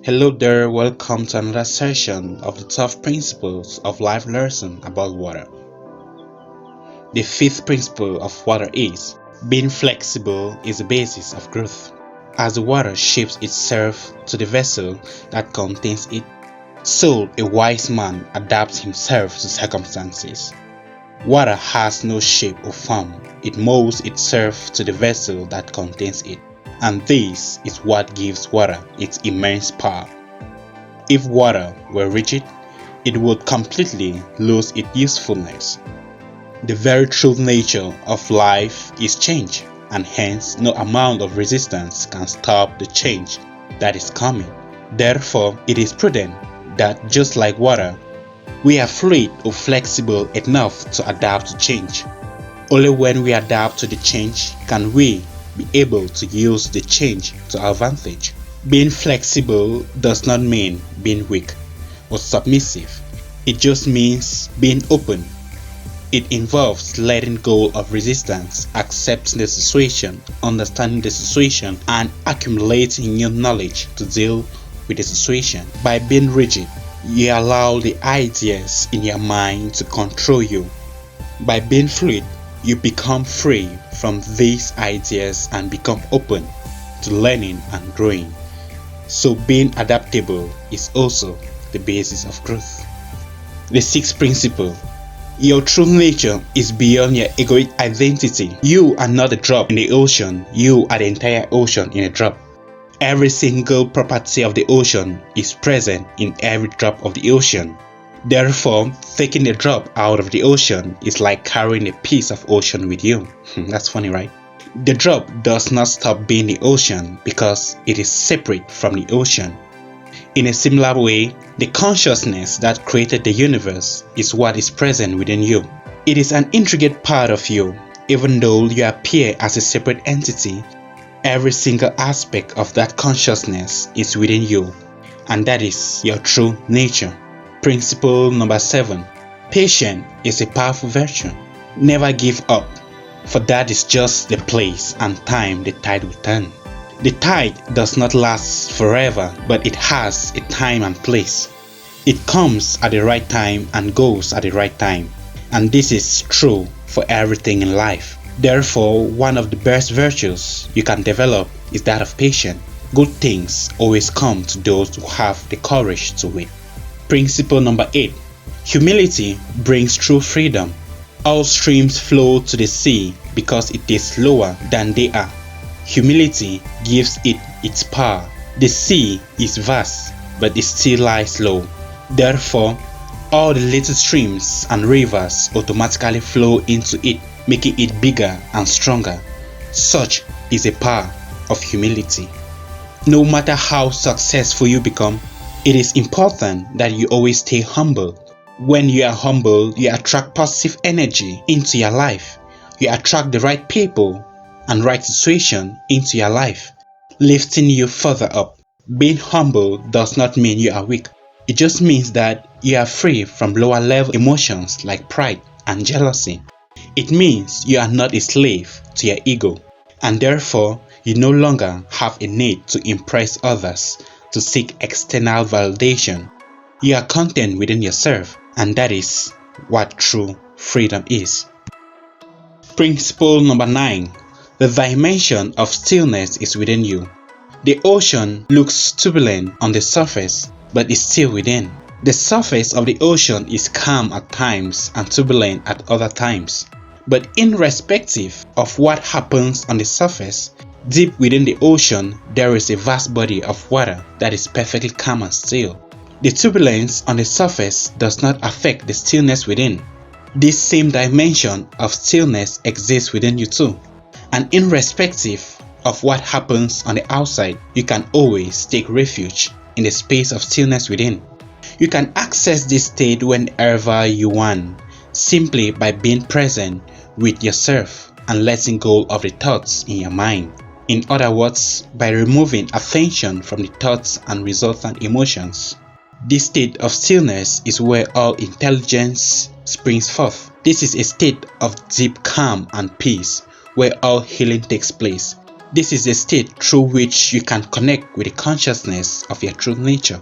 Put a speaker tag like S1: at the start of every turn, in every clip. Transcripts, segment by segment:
S1: Hello there, welcome to another session of the 12 principles of life lesson about water. The fifth principle of water is being flexible is the basis of growth. As the water shapes itself to the vessel that contains it, so a wise man adapts himself to circumstances. Water has no shape or form, it molds itself to the vessel that contains it. And this is what gives water its immense power. If water were rigid, it would completely lose its usefulness. The very true nature of life is change, and hence no amount of resistance can stop the change that is coming. Therefore, it is prudent that just like water, we are fluid or flexible enough to adapt to change. Only when we adapt to the change can we be able to use the change to our advantage. Being flexible does not mean being weak or submissive. It just means being open. It involves letting go of resistance, accepting the situation, understanding the situation, and accumulating new knowledge to deal with the situation. By being rigid, you allow the ideas in your mind to control you. By being fluid, you become free from these ideas and become open to learning and growing. So being adaptable is also the basis of growth. The sixth principle: your true nature is beyond your egoic identity. You are not a drop in the ocean, you are the entire ocean in a drop. Every single property of the ocean is present in every drop of the ocean. Therefore, taking a drop out of the ocean is like carrying a piece of ocean with you. That's funny, right? The drop does not stop being the ocean because it is separate from the ocean. In a similar way, the consciousness that created the universe is what is present within you. It is an intricate part of you. Even though you appear as a separate entity, every single aspect of that consciousness is within you, and that is your true nature. Principle number 7. Patience is a powerful virtue. Never give up, for that is just the place and time the tide will turn. The tide does not last forever, but it has a time and place. It comes at the right time and goes at the right time. And this is true for everything in life. Therefore, one of the best virtues you can develop is that of patience. Good things always come to those who have the courage to wait. Principle number 8. Humility brings true freedom. All streams flow to the sea because it is slower than they are. Humility gives it its power. The sea is vast, but it still lies low. Therefore, all the little streams and rivers automatically flow into it, making it bigger and stronger. Such is the power of humility. No matter how successful you become, it is important that you always stay humble. When you are humble, you attract positive energy into your life. You attract the right people and right situation into your life, lifting you further up. Being humble does not mean you are weak. It just means that you are free from lower level emotions like pride and jealousy. It means you are not a slave to your ego, and therefore you no longer have a need to impress others to seek external validation. You are content within yourself, and that is what true freedom is. Principle number 9. The dimension of stillness is within you. The ocean looks turbulent on the surface, but is still within. The surface of the ocean is calm at times and turbulent at other times. But irrespective of what happens on the surface, deep within the ocean, there is a vast body of water that is perfectly calm and still. The turbulence on the surface does not affect the stillness within. This same dimension of stillness exists within you too. And irrespective of what happens on the outside, you can always take refuge in the space of stillness within. You can access this state whenever you want, simply by being present with yourself and letting go of the thoughts in your mind. In other words, by removing attention from the thoughts and resultant emotions. This state of stillness is where all intelligence springs forth. This is a state of deep calm and peace, where all healing takes place. This is a state through which you can connect with the consciousness of your true nature.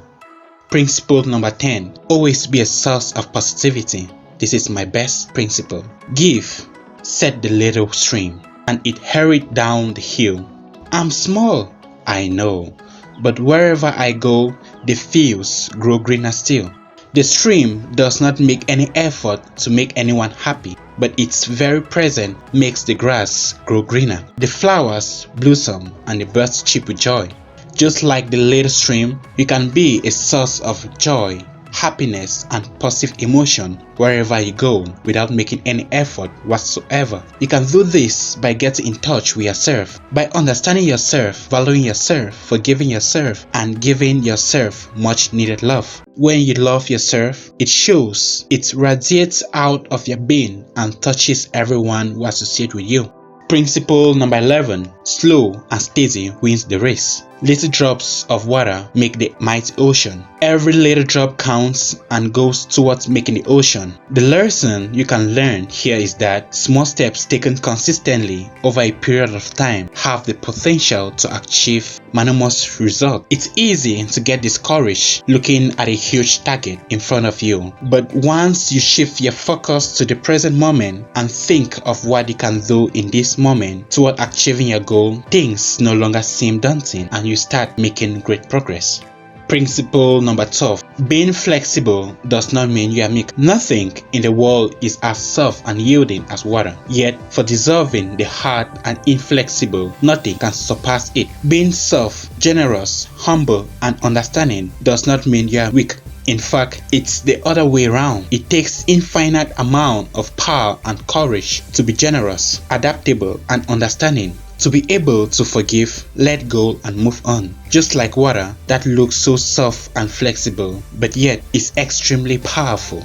S1: Principle number 10. Always be a source of positivity. This is my best principle. Give, said the little stream, and it hurried down the hill. I'm small, I know, but wherever I go, the fields grow greener still. The stream does not make any effort to make anyone happy, but its very presence makes the grass grow greener. The flowers blossom and the birds chirp with joy. Just like the little stream, you can be a source of joy, happiness, and positive emotion wherever you go without making any effort whatsoever. You can do this by getting in touch with yourself, by understanding yourself, valuing yourself, forgiving yourself, and giving yourself much needed love. When you love yourself, it shows, it radiates out of your being and touches everyone who associates with you. Principle number 11. Slow and steady wins the race. Little drops of water make the mighty ocean. Every little drop counts and goes towards making the ocean. The lesson you can learn here is that small steps taken consistently over a period of time have the potential to achieve enormous results. It's easy to get discouraged looking at a huge target in front of you, but once you shift your focus to the present moment and think of what you can do in this moment toward achieving your goal, things no longer seem daunting and you start making great progress. Principle number 12. Being flexible does not mean you are meek. Nothing in the world is as soft and yielding as water. Yet, for dissolving the hard and inflexible, nothing can surpass it. Being soft, generous, humble, and understanding does not mean you are weak. In fact, it's the other way around. It takes infinite amount of power and courage to be generous, adaptable, and understanding. To be able to forgive, let go, and move on. Just like water that looks so soft and flexible, but yet is extremely powerful.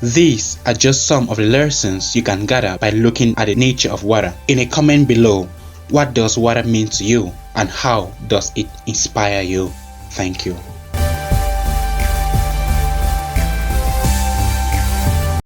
S1: These are just some of the lessons you can gather by looking at the nature of water. In a comment below, what does water mean to you and how does it inspire you? Thank you.